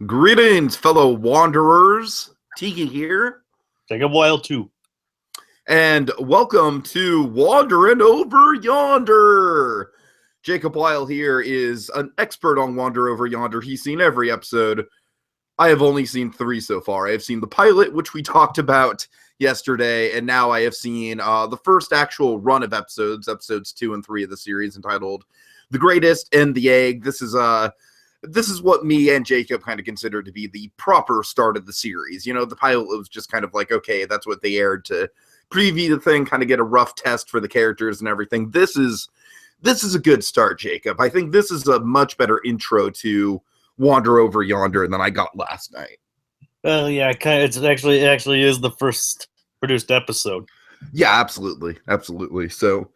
Greetings, fellow wanderers. Tiki here, Take a while too. and welcome to Wandering Over Yonder. Jacob Wile here is an expert on Wander Over Yonder. He's seen every episode. I have only seen 3 so far. I have seen the pilot, which we talked about yesterday, and now I have seen the first actual run of episodes 2 and 3 of the series, entitled "The Greatest" and "The Egg." This is what me and Jacob kind of consider to be the proper start of the series. You know, the pilot was just kind of like, okay, that's what they aired to preview the thing, kind of get a rough test for the characters and everything. This is a good start, Jacob. I think this is a much better intro to Wander Over Yonder than I got last night. Well, yeah, it actually is the first produced episode. Yeah, absolutely. So,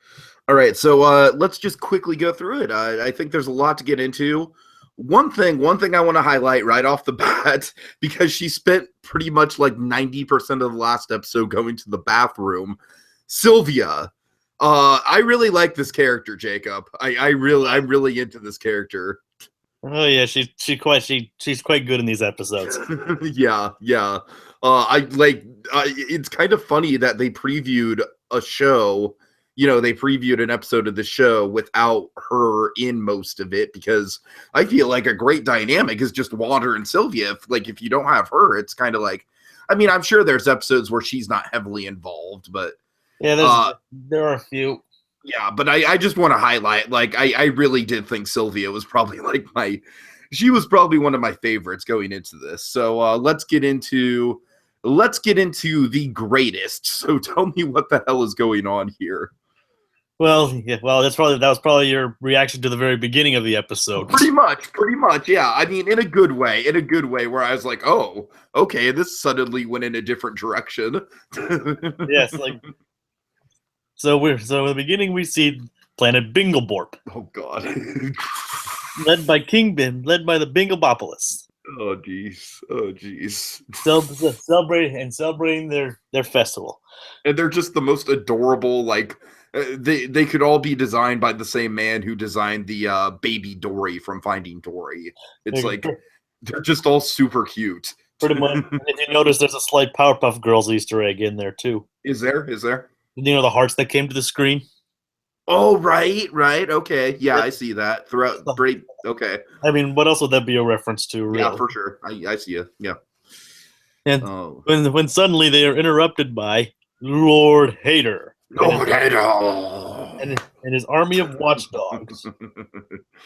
all right, so let's just quickly go through it. I think there's a lot to get into. One thing I want to highlight right off the bat, because she spent pretty much like 90% of the last episode going to the bathroom. Sylvia, I really like this character, Jacob. I'm really into this character. Oh yeah, she's quite good in these episodes. Yeah. It's kind of funny that they previewed a show. You know, they previewed an episode of the show without her in most of it, because I feel like a great dynamic is just Wander and Sylvia. If you don't have her, it's kind of like, I mean, I'm sure there's episodes where she's not heavily involved, but yeah, there are a few. Yeah, but I just want to highlight, I really did think Sylvia was probably she was probably one of my favorites going into this. So let's get into the greatest. So tell me what the hell is going on here. Well, yeah, that was probably your reaction to the very beginning of the episode. Pretty much, yeah. I mean, in a good way, where I was like, oh, okay, this suddenly went in a different direction. Yes, So in the beginning we see planet Bingleborp. Oh God. led by the Binglepopolis. Oh jeez. Celebrating their festival. And they're just the most adorable, they could all be designed by the same man who designed the baby Dory from Finding Dory. It's they're just all super cute. Pretty much. If you notice, there's a slight Powerpuff Girls Easter egg in there too. Is there? You know the hearts that came to the screen? Oh, right. Okay. Yeah, I see that. Throughout break. Okay. I mean, what else would that be a reference to, really? Yeah, for sure. I see you. Yeah. And when suddenly they are interrupted by Lord Hater. And his army of watchdogs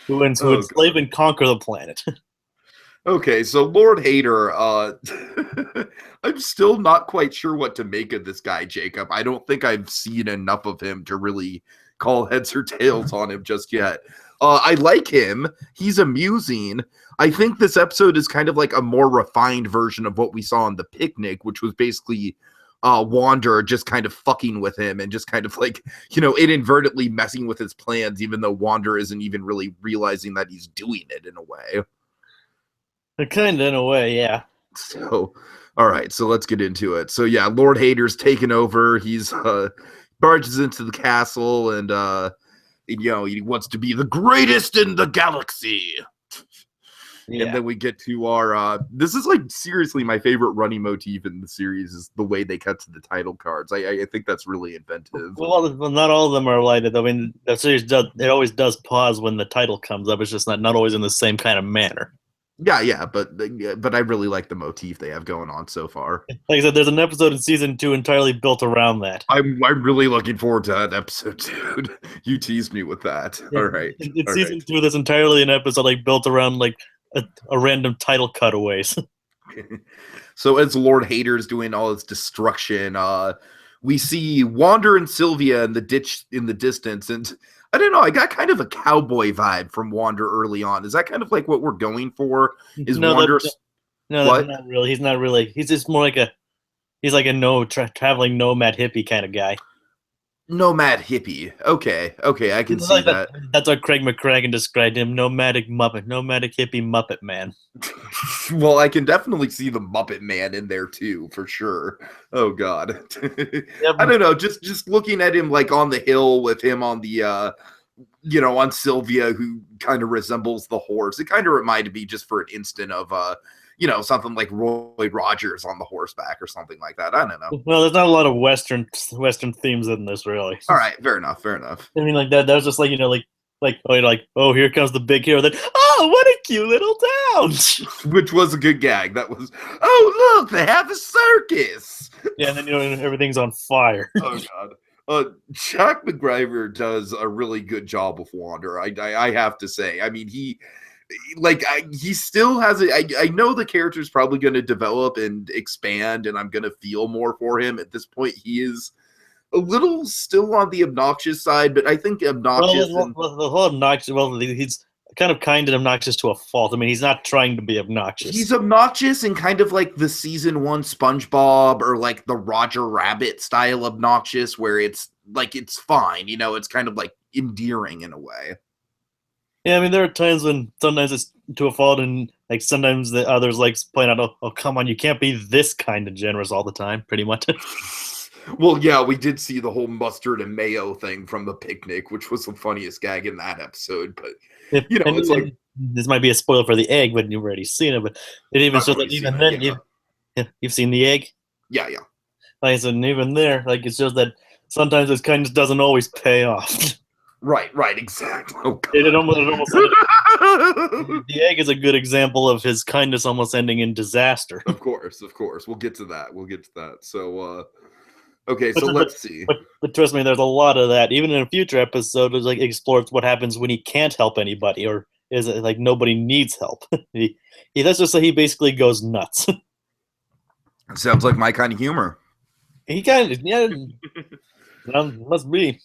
who enslave and conquer the planet. Okay, so Lord Hater, I'm still not quite sure what to make of this guy, Jacob. I don't think I've seen enough of him to really call heads or tails on him just yet. I like him. He's amusing. I think this episode is kind of like a more refined version of what we saw on The Picnic, which was basically Wander just kind of fucking with him and just kind of inadvertently messing with his plans, even though Wander isn't even really realizing that he's doing it in a way. Kind of in a way, yeah. So, all right, so let's get into it. So, yeah, Lord Hater's taken over. He's barges into the castle, and he wants to be the greatest in the galaxy. Yeah. And then we get to our this is seriously my favorite running motif in the series, is the way they cut to the title cards. I think that's really inventive. Well, not all of them are like that. I mean, the series always does pause when the title comes up. It's just not always in the same kind of manner. Yeah, but I really like the motif they have going on so far. Like I said, there's an episode in season 2 entirely built around that. I'm really looking forward to that episode, dude. You teased me with that. Yeah. All right. In season 2, there's entirely an episode built around a random title cutaways. So as Lord Hater's doing all his destruction, we see Wander and Sylvia in the ditch in the distance, and I don't know, I got kind of a cowboy vibe from Wander early on. Is that kind of like what we're going for? Is Wander? No, that's not really. He's not really. He's just more like he's like a traveling nomad hippie kind of guy. Nomad hippie. Okay, I can see that. That's what Craig McKraken described him: nomadic hippie Muppet man. Well, I can definitely see the Muppet Man in there too, for sure. Oh God, I don't know. Just looking at him on the hill with him on the on Sylvia, who kind of resembles the horse. It kind of reminded me just for an instant of something like Roy Rogers on the horseback or something like that. I don't know. Well, there's not a lot of Western themes in this, really. All right, fair enough. I mean, like that was just like, oh, here comes the big hero. Then, oh, what a cute little town. Which was a good gag. That was, oh, look, they have a circus. Yeah, and then, everything's on fire. Oh, God. Jack McGraver does a really good job with Wander. I have to say. I mean, he still has I know the character's probably going to develop and expand, and I'm going to feel more for him. At this point, he is a little still on the obnoxious side, but I think obnoxious. The whole obnoxious. Well, he's kind and obnoxious to a fault. I mean, he's not trying to be obnoxious. He's obnoxious and kind of like the season 1 SpongeBob or like the Roger Rabbit style obnoxious, where it's like it's fine, it's kind of like endearing in a way. Yeah, I mean, there are times when sometimes it's to a fault, and like sometimes the others like point out, oh, come on, you can't be this kind of generous all the time, pretty much. Well, yeah, we did see the whole mustard and mayo thing from the picnic, which was the funniest gag in that episode. But it's like this might be a spoiler for the egg, but you've already seen it. But it even shows that even then, you've seen the egg. Yeah. Like I said, and even there, like it shows that sometimes this kindness doesn't always pay off. Right, exactly. Oh, God. It almost the egg is a good example of his kindness almost ending in disaster. Of course. We'll get to that. So, okay, so let's see. But trust me, there's a lot of that. Even in a future episode, it like explores what happens when he can't help anybody, or is it like nobody needs help? Let's just say he basically goes nuts. Sounds like my kind of humor. He kind of, yeah. Must be.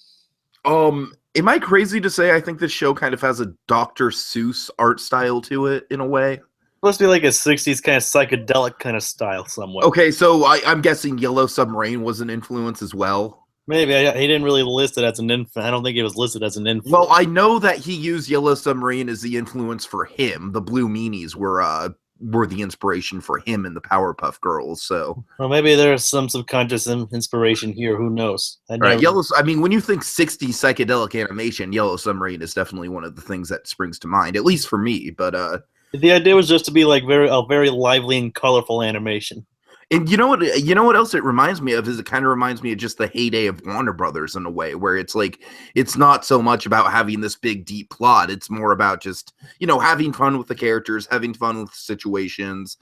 Am I crazy to say I think this show kind of has a Dr. Seuss art style to it in a way? Supposed to be like a 60s kind of psychedelic kind of style somewhat. Okay, so I'm guessing Yellow Submarine was an influence as well. Maybe. He didn't really list it as an influence. I don't think it was listed as an influence. Well, I know that he used Yellow Submarine as the influence for him. The Blue Meanies were the inspiration for him and the Powerpuff Girls. So, well, maybe there's some subconscious inspiration here. Who knows? Right, I mean, when you think 60s psychedelic animation, Yellow Submarine is definitely one of the things that springs to mind, at least for me. But the idea was just to be like very lively and colorful animation. And you know what else it reminds me of is it kind of reminds me of just the heyday of Warner Brothers in a way, where it's like it's not so much about having this big deep plot. It's more about just, having fun with the characters, having fun with situations.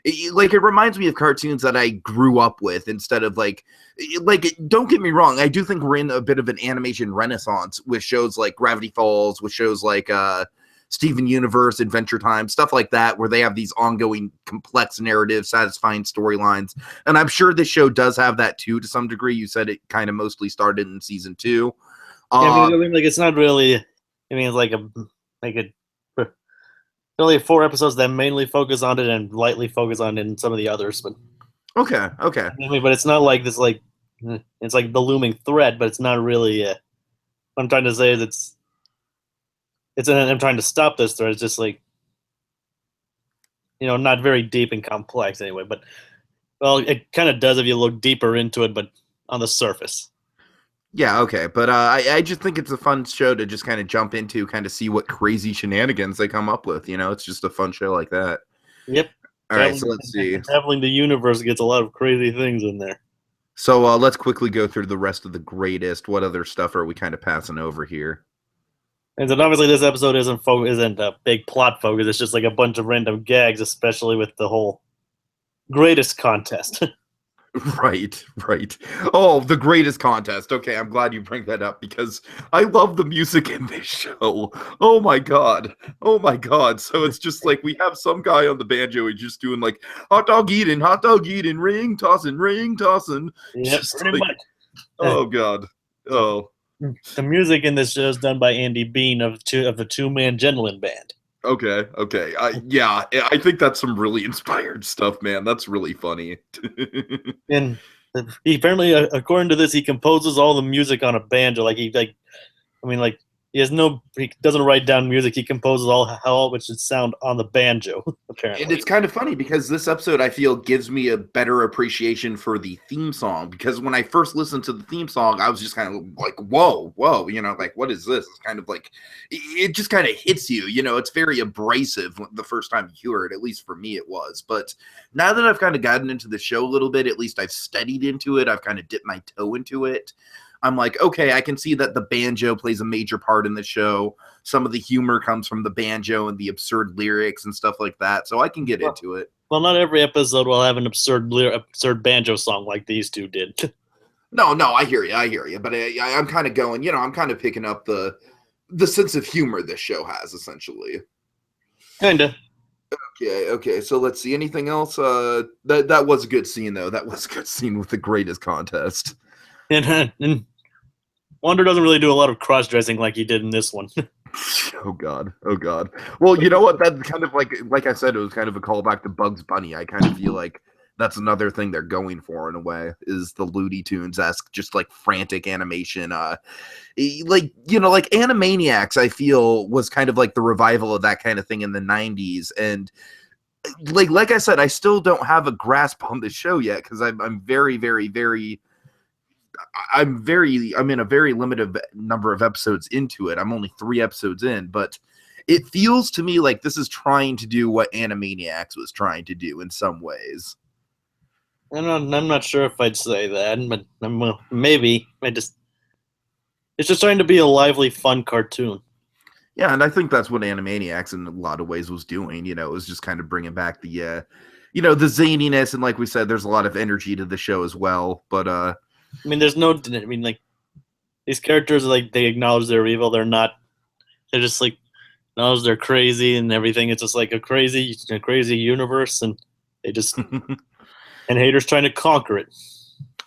It reminds me of cartoons that I grew up with instead of like don't get me wrong, I do think we're in a bit of an animation renaissance with shows like Gravity Falls, with shows like Steven Universe, Adventure Time, stuff like that, where they have these ongoing complex narratives, satisfying storylines. And I'm sure this show does have that too, to some degree. You said it kind of mostly started in season 2. I mean, it's not really, I mean, it's only 4 episodes that mainly focus on it and lightly focus on it in some of the others. But okay. I mean, but it's not like this, like, it's like the looming threat, but it's not really, what I'm trying to say is I'm trying to stop this thread. It's just like, not very deep and complex anyway. But, well, it kind of does if you look deeper into it, but on the surface. Yeah, okay. But I just think it's a fun show to just kind of jump into, kind of see what crazy shenanigans they come up with. It's just a fun show like that. Yep. All right, so let's see. Traveling the universe gets a lot of crazy things in there. So let's quickly go through the rest of the greatest. What other stuff are we kind of passing over here? And then obviously this episode isn't a big plot focus. It's just like a bunch of random gags, especially with the whole greatest contest. Right. Oh, the greatest contest. Okay, I'm glad you bring that up because I love the music in this show. Oh my god. So it's just like we have some guy on the banjo who's just doing like hot dog eating, ring tossing. Yep, pretty much. Oh god. Oh. The music in this show is done by Andy Bean of the Two-Man Gentleman Band. Okay. I think that's some really inspired stuff, man. That's really funny. And he apparently, according to this, he composes all the music on a banjo. If He doesn't write down music. He composes all how it should sound on the banjo. Apparently, and it's kind of funny because this episode I feel gives me a better appreciation for the theme song. Because when I first listened to the theme song, I was just kind of like, "Whoa, whoa!" Like, what is this? It's kind of like it just kind of hits you. It's very abrasive the first time you hear it. At least for me, it was. But now that I've kind of gotten into the show a little bit, at least I've studied into it. I've kind of dipped my toe into it. I'm like, okay, I can see that the banjo plays a major part in the show. Some of the humor comes from the banjo and the absurd lyrics and stuff like that. So I can get into it. Well, not every episode will have an absurd banjo song like these two did. No, I hear you. But I'm kind of going, I'm kind of picking up the sense of humor this show has, essentially. Kinda. Okay. So let's see. Anything else? That was a good scene, though. That was a good scene with the greatest contest. And Wander doesn't really do a lot of cross-dressing like he did in this one. Oh God. Well, you know what? That's kind of like I said, it was kind of a callback to Bugs Bunny. I kind of feel like that's another thing they're going for in a way, is the Looney Tunes-esque, just like frantic animation. Like Animaniacs, I feel was kind of like the revival of that kind of thing in the 90s. And like I said, I still don't have a grasp on the show yet because I'm very, very, very. I'm in a very limited number of episodes into it. I'm only 3 episodes in, but it feels to me like this is trying to do what Animaniacs was trying to do in some ways. I'm not sure if I'd say that, but maybe. It's just trying to be a lively, fun cartoon. Yeah, and I think that's what Animaniacs in a lot of ways was doing. It was just kind of bringing back the, the zaniness, and like we said, there's a lot of energy to the show as well. But there's like these characters, like they acknowledge they're evil. They're just like acknowledge they're crazy and everything. It's just like a crazy universe, and they just and Hader's trying to conquer it.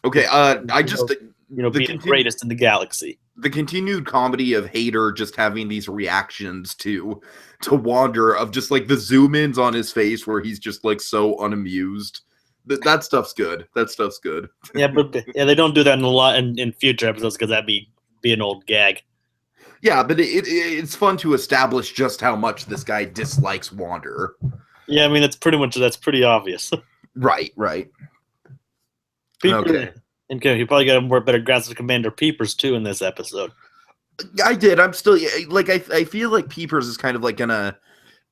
Okay, I just be the greatest in the galaxy. The continued comedy of Hader just having these reactions to Wander, of just like the zoom ins on his face where he's just like so unamused. That stuff's good. Yeah, but they don't do that in future episodes because that'd be an old gag. Yeah, but it's fun to establish just how much this guy dislikes Wander. Yeah, that's pretty obvious. Right. Okay. And you probably got a more better grasp of Commander Peepers too in this episode. I did. I'm still like I feel like Peepers is kind of like gonna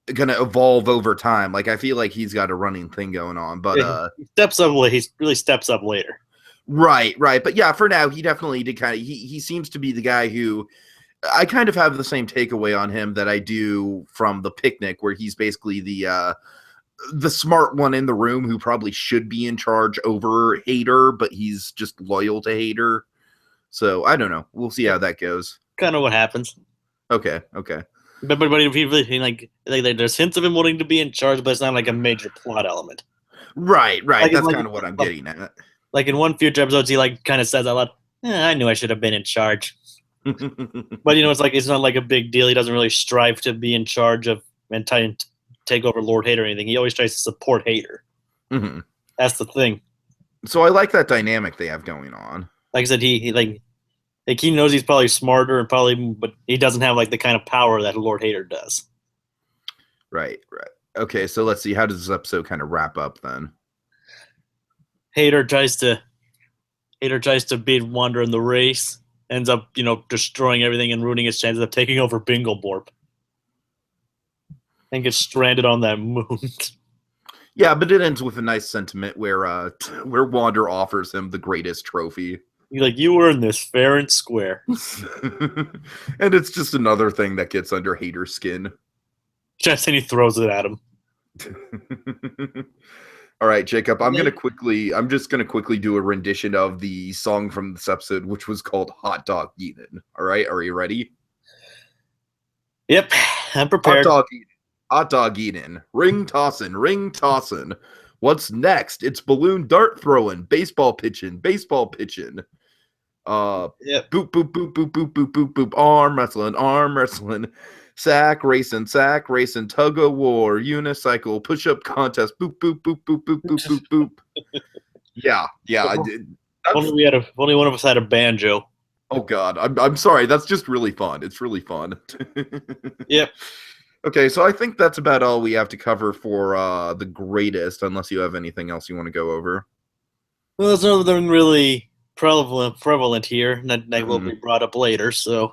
evolve over time. Like I feel like he's got a running thing going on, but he steps up. He really steps up later. Right. But yeah, for now he definitely did kind of. He seems to be the guy who I kind of have the same takeaway on him that I do from The Picnic, where he's basically the smart one in the room who probably should be in charge over Hader, but he's just loyal to Hader. So I don't know. We'll see how that goes. Kind of what happens. Okay. But he like there's hints of him wanting to be in charge, but it's not like a major plot element. Right. That's kind of what I'm getting at. Like in one future episodes, he like kind of says out loud, "I knew I should have been in charge." But it's not like a big deal. He doesn't really strive to be in charge of and take over Lord Hader or anything. He always tries to support Hader. Mm-hmm. That's the thing. So I like that dynamic they have going on. Like I said, he knows he's probably smarter but he doesn't have like the kind of power that Lord Hader does. Right. Okay, so let's see. How does this episode kind of wrap up then? Hader tries to beat Wander in the race. Ends up, destroying everything and ruining his chances of taking over Bingleborp. And gets stranded on that moon. Yeah, but it ends with a nice sentiment where Wander offers him the greatest trophy. He's like, "You earned this fair and square." And it's just another thing that gets under Hader's skin. And he throws it at him. All right, Jacob, I'm just gonna quickly do a rendition of the song from this episode, which was called Hot Dog Eatin'. All right, are you ready? Yep, I'm prepared. Hot dog eating, ring tossin'. What's next? It's balloon dart throwing, baseball pitching. Yep. Boop, boop, boop, boop, boop, boop, boop, boop, arm wrestling, sack racing, tug of war, unicycle, push-up contest, boop, boop, boop, boop, boop, boop, boop, boop. Yeah, I did. Only one of us had a banjo. Oh God, I'm sorry. That's just really fun. It's really fun. Yep. Okay, so I think that's about all we have to cover for the greatest, unless you have anything else you want to go over. Well, there's nothing really prevalent here that will be brought up later. So,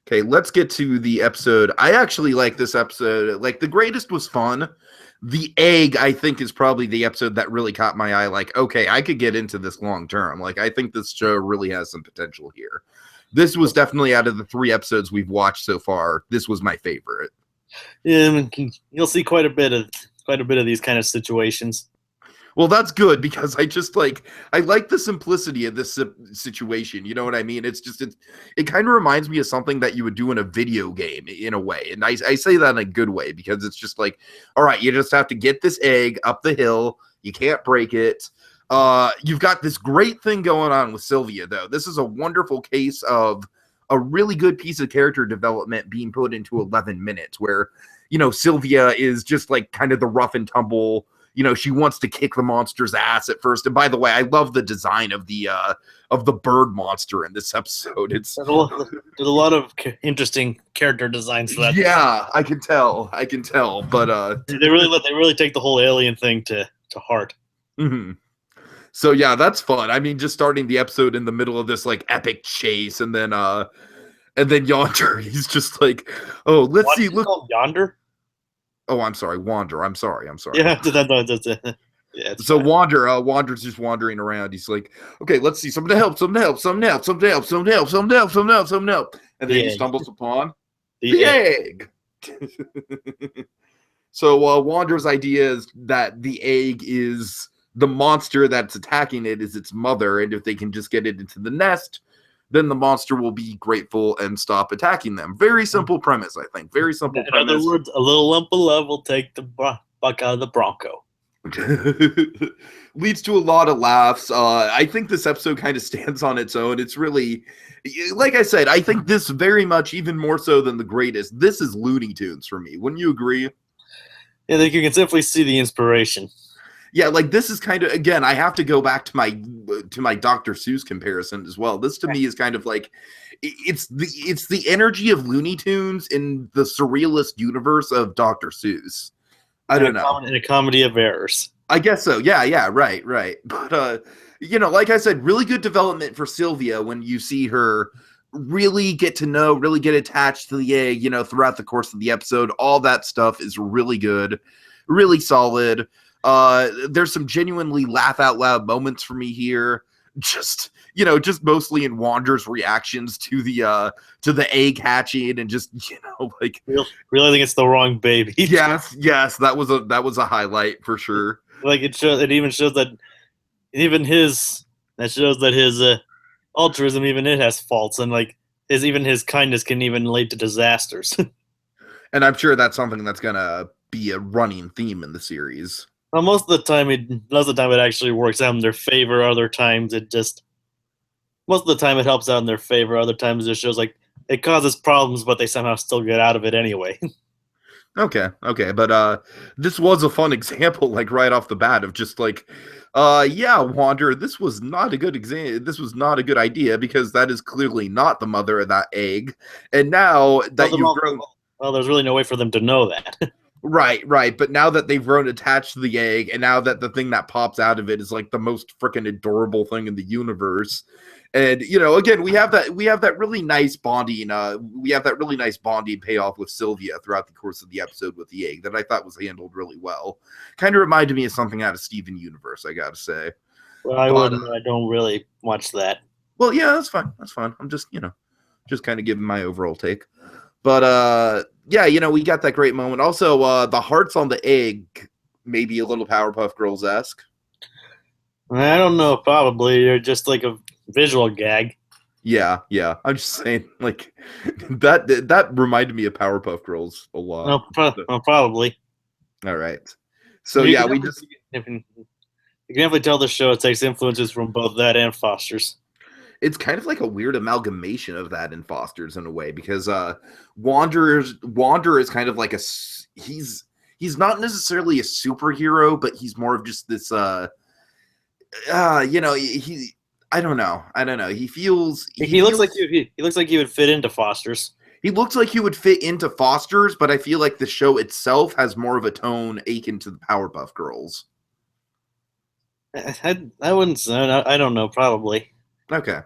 okay, let's get to the episode. I actually like this episode. Like, the greatest was fun. The egg, I think, is probably the episode that really caught my eye. Like, okay, I could get into this long term. Like, I think this show really has some potential here. This was definitely, out of the 3 episodes we've watched so far, this was my favorite. You'll see quite a bit of these kind of situations. Well, that's good, because I like the simplicity of this situation. You know what I mean? It kind of reminds me of something that you would do in a video game in a way. And I say that in a good way, because it's just like, all right, you just have to get this egg up the hill. You can't break it. You've got this great thing going on with Sylvia, though. This is a wonderful case of a really good piece of character development being put into 11 minutes, where, Sylvia is just like kind of the rough and tumble. She wants to kick the monster's ass at first. And by the way, I love the design of the bird monster in this episode. There's a lot of interesting character designs for that. Yeah, I can tell. But they really take the whole alien thing to heart. Mm-hmm. So yeah, that's fun. I mean, just starting the episode in the middle of this like epic chase, and then Yonder, he's just like, oh, let's see, look, Yonder. Oh, I'm sorry, Wander. I'm sorry. Yeah, yeah. So Wander's just wandering around. He's like, okay, let's see, something to help. And then he stumbles upon the egg. So Wander's idea is that the egg is the monster that's attacking it is its mother, and if they can just get it into the nest, then the monster will be grateful and stop attacking them. Very simple premise, I think. Very simple premise. In other words, a little lump of love will take the buck out of the Bronco. Leads to a lot of laughs. I think this episode kind of stands on its own. It's really, like I said, I think this very much, even more so than the greatest, this is Looney Tunes for me. Wouldn't you agree? Yeah, you can simply see the inspiration. Yeah, like this is kind of, again, I have to go back to my Dr. Seuss comparison as well. This to me is kind of like, it's the energy of Looney Tunes in the surrealist universe of Dr. Seuss. I don't know. In a comedy of errors. I guess so. Yeah, right. But like I said, really good development for Sylvia when you see her really get to know, really get attached to the egg, throughout the course of the episode. All that stuff is really good, really solid. There's some genuinely laugh out loud moments for me here. Just mostly in Wander's reactions to the egg hatching, and just, like realizing it's the wrong baby. Yes, that was a highlight for sure. Like it shows that his altruism, even it has faults, and like his kindness can even lead to disasters. And I'm sure that's something that's gonna be a running theme in the series. Well, most of the time it actually works out in their favor. Other times most of the time it helps out in their favor. Other times it just shows like it causes problems, but they somehow still get out of it anyway. Okay, but this was a fun example, like right off the bat, of just like, Wander, this was not a good This was not a good idea, because that is clearly not the mother of that egg. And now that you've grown, well, there's really no way for them to know that. Right. But now that they've grown attached to the egg, and now that the thing that pops out of it is like the most freaking adorable thing in the universe, and again, we have that really nice bonding. We have that really nice bonding payoff with Sylvia throughout the course of the episode with the egg that I thought was handled really well. Kind of reminded me of something out of Steven Universe, I gotta say. Well, I don't really watch that. Well, yeah, that's fine. I'm just kind of giving my overall take. But yeah, we got that great moment. Also, the hearts on the egg, maybe a little Powerpuff Girls-esque. I don't know. Probably you're just like a visual gag. Yeah. I'm just saying, like that reminded me of Powerpuff Girls a lot. Probably. All right. So you can definitely tell the show takes influences from both that and Foster's. It's kind of like a weird amalgamation of that in Foster's in a way, because Wander is kind of like he's not necessarily a superhero, but he's more of just this I don't know. He feels he looks like he looks like he would fit into Foster's. He looks like he would fit into Foster's, but I feel like the show itself has more of a tone akin to the Powerpuff Girls. I wouldn't say. I don't know. Probably. Okay.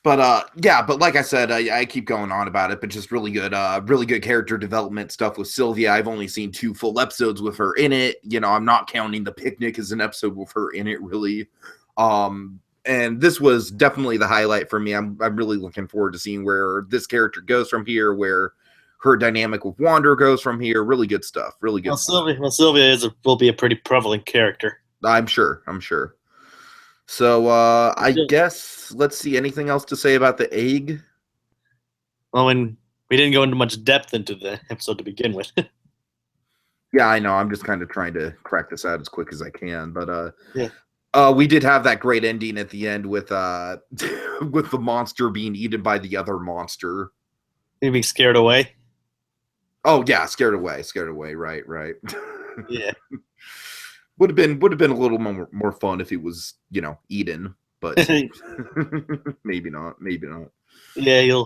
But but like I said, I keep going on about it, but just really good character development stuff with Sylvia. I've only seen 2 full episodes with her in it. I'm not counting the picnic as an episode with her in it, really. And this was definitely the highlight for me. I'm really looking forward to seeing where this character goes from here, where her dynamic with Wander goes from here. Really good stuff. Really good. Sylvia will be a pretty prevalent character. I'm sure. So I guess let's see. Anything else to say about the egg? Well, when we didn't go into much depth into the episode to begin with. Yeah, I know. I'm just kind of trying to crack this out as quick as I can, but yeah. We did have that great ending at the end with with the monster being eaten by the other monster. You being scared away? Oh yeah, scared away. Right. Yeah. would have been a little more fun if it was, eaten, but maybe not. Yeah,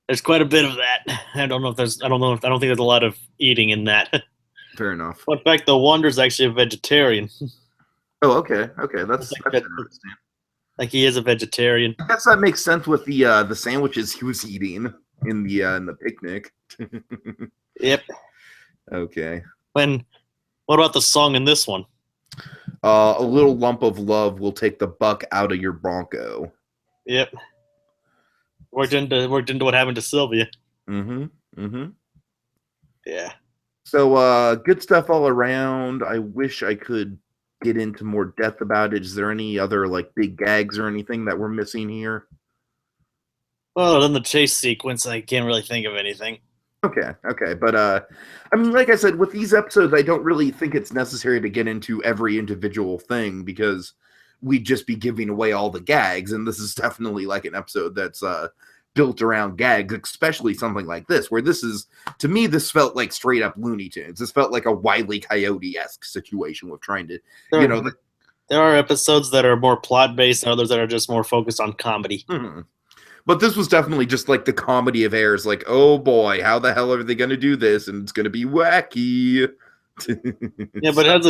there's quite a bit of that. I don't think there's a lot of eating in that. Fair enough. In fact, the Wander's actually a vegetarian. Oh, okay. That's interesting. Like he is a vegetarian. I guess that makes sense with the sandwiches he was eating in the picnic. Yep. Okay. What about the song in this one? A little lump of love will take the buck out of your Bronco. Yep. Worked into what happened to Sylvia. Mm-hmm. Yeah. So good stuff all around. I wish I could get into more depth about it. Is there any other big gags or anything that we're missing here? Well, in the chase sequence, I can't really think of anything. Okay. But I mean, like I said, with these episodes, I don't really think it's necessary to get into every individual thing because we'd just be giving away all the gags. And this is definitely an episode that's built around gags, especially something like this, where to me, this felt like straight up Looney Tunes. This felt like a Wile E. Coyote-esque situation with trying to, there are episodes that are more plot-based and others that are just more focused on comedy. Mm-hmm. But this was definitely just the comedy of errors. Oh boy, how the hell are they going to do this? And it's going to be wacky. Yeah, but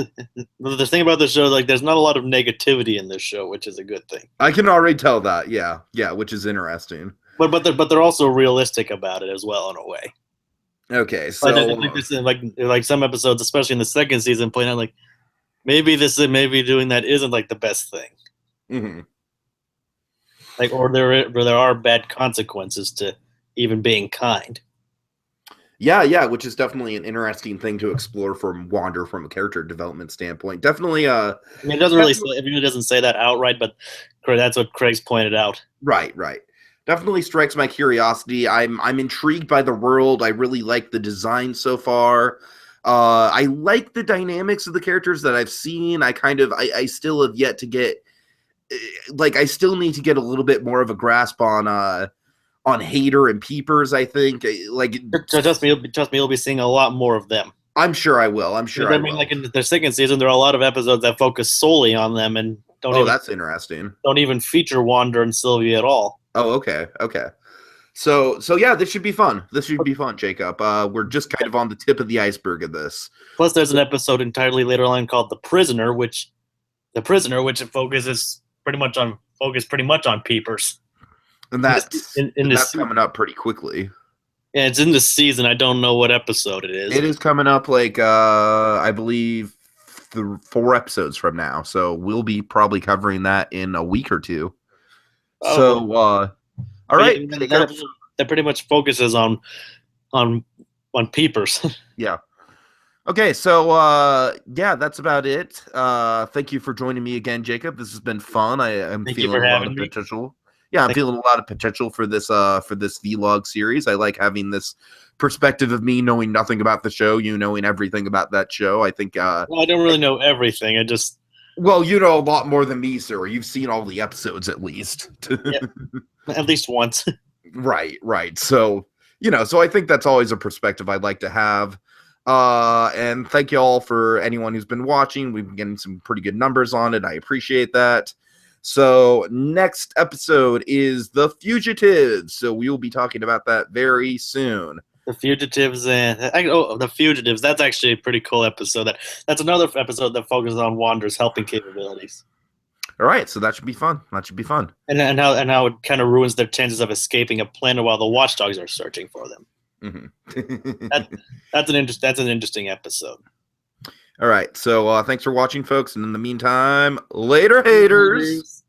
the thing about the show, there's not a lot of negativity in this show, which is a good thing. I can already tell that. Yeah, which is interesting. But they're also realistic about it as well in a way. Okay, so like some episodes, especially in the second season, playing out maybe doing that isn't the best thing. Mm-hmm. Or there are bad consequences to even being kind. Yeah, which is definitely an interesting thing to explore from Wander from a character development standpoint. Definitely, I mean, it doesn't really doesn't say that outright, but that's what Craig's pointed out. Right. Definitely strikes my curiosity. I'm intrigued by the world. I really like the design so far. I like the dynamics of the characters that I've seen. I still have yet to get I still need to get a little bit more of a grasp on Hater and Peepers. I think trust me, you'll be seeing a lot more of them. I'm sure I will. I mean, in the second season, there are a lot of episodes that focus solely on them and that's interesting. Don't even feature Wander and Sylvia at all. Oh, okay. So yeah, this should be fun. Jacob. We're just kind of on the tip of the iceberg of this. Plus, there's an episode entirely later on called The Prisoner, which focuses pretty much on Peepers. And that's coming up pretty quickly. Yeah, it's in the season. I don't know what episode it is. It is coming up I believe 4 episodes from now. So we'll be probably covering that in a week or 2. Oh. So all right. That pretty much focuses on Peepers. Yeah. Okay, so that's about it. Thank you for joining me again, Jacob. This has been fun. I'm feeling a lot of potential. Yeah, I'm feeling a lot of potential for this vlog series. I like having this perspective of me knowing nothing about the show, you knowing everything about that show. I think well, I don't really know everything. Well, you know a lot more than me, sir. You've seen all the episodes at least. Yeah, at least once. Right. So, so I think that's always a perspective I'd like to have. And thank you all for anyone who's been watching. We've been getting some pretty good numbers on it. I appreciate that. So next episode is The Fugitives. So we will be talking about that very soon. The Fugitives The Fugitives. That's actually a pretty cool episode. That's another episode that focuses on Wander's helping capabilities. All right, so that should be fun. And how it kind of ruins their chances of escaping a planet while the watchdogs are searching for them. Mm-hmm. That's an interesting episode. All right, so thanks for watching, folks, and in the meantime, later, haters.